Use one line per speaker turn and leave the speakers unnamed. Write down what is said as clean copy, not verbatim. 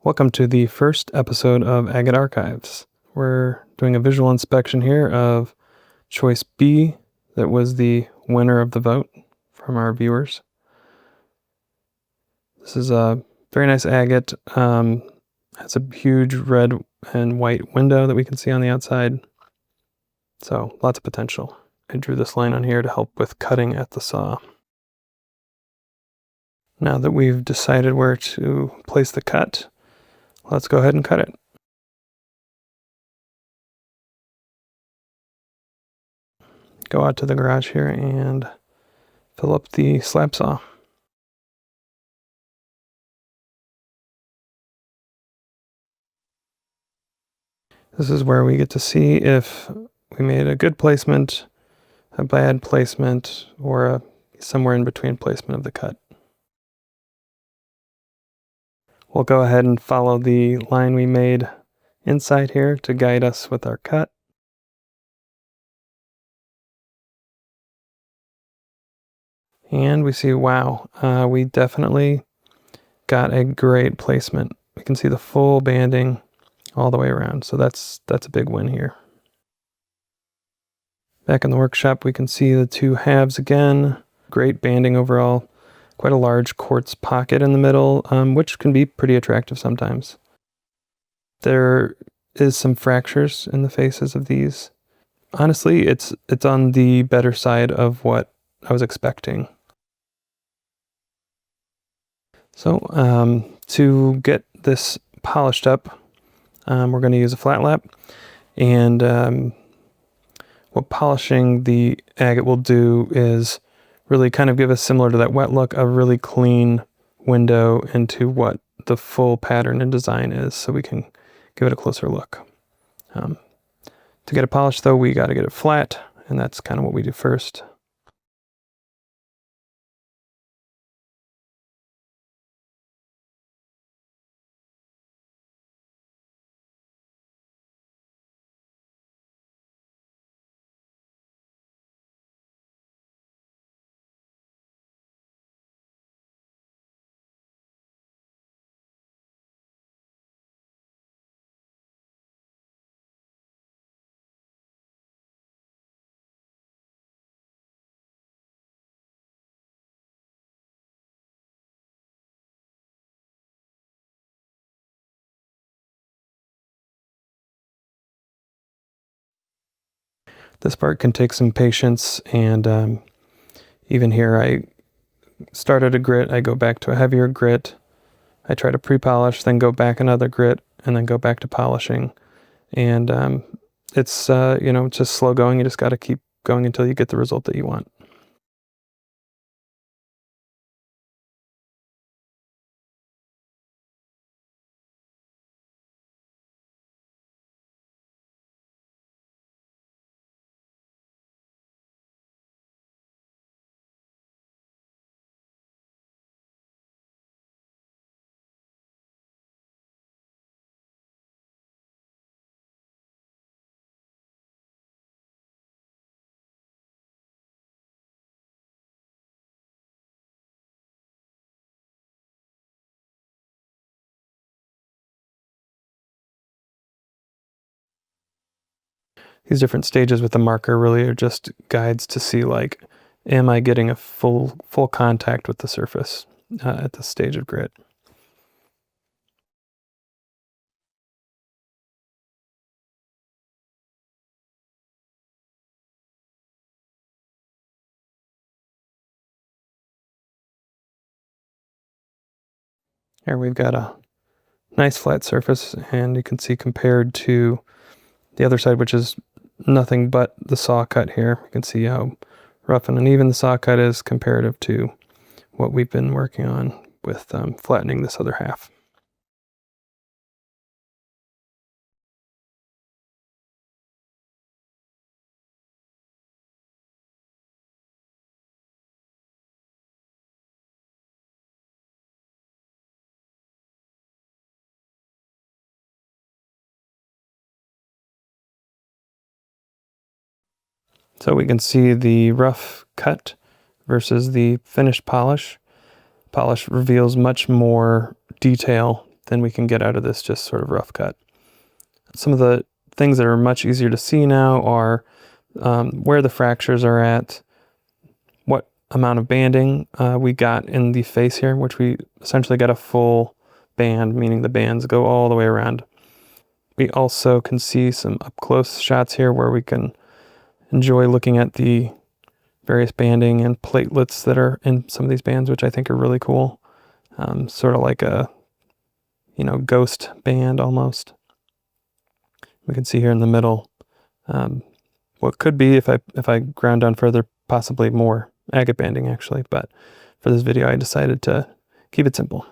Welcome to the first episode of Agate Archives. We're doing a visual inspection here of choice B that was the winner of the vote from our viewers. This is a very nice agate. Has a huge red and white window that we can see on the outside. So lots of potential. I drew this line on here to help with cutting at the saw. Now that we've decided where to place the cut, let's go ahead and cut it. Go out to the garage here and fill up the slab saw. This is where we get to see if we made a good placement, a bad placement, or a somewhere in between placement of the cut. We'll go ahead and follow the line we made inside here to guide us with our cut. And we see, wow, we definitely got a great placement. We can see the full banding all the way around, so that's a big win here. Back in the workshop, we can see the two halves again. Great banding overall. Quite a large quartz pocket in the middle, which can be pretty attractive sometimes. There is some fractures in the faces of these. Honestly, it's on the better side of what I was expecting. So to get this polished up, we're going to use a flat lap, and what polishing the agate will do is really kind of give us, similar to that wet look, a really clean window into what the full pattern and design is, so we can give it a closer look. To get it polished though, we got to get it flat, and that's kind of what we do first. This part can take some patience, and even here I started a grit, I go back to a heavier grit, I try to pre-polish, then go back another grit, and then go back to polishing. And it's it's just slow going. You just got to keep going until you get the result that you want. These different stages with the marker really are just guides to see, like, am I getting a full contact with the surface at this stage of grit. Here we've got a nice flat surface, and you can see compared to the other side, which is nothing but the saw cut here, you can see how rough and uneven the saw cut is comparative to what we've been working on with flattening this other half. So we can see the rough cut versus the finished polish. Polish reveals much more detail than we can get out of this just sort of rough cut. Some of the things that are much easier to see now are where the fractures are at, what amount of banding we got in the face here, which we essentially got a full band, meaning the bands go all the way around. We also can see some up close shots here where we can enjoy looking at the various banding and platelets that are in some of these bands, which I think are really cool. Sort of like a, ghost band almost. We can see here in the middle what could be, if I ground down further, possibly more agate banding actually, but for this video I decided to keep it simple.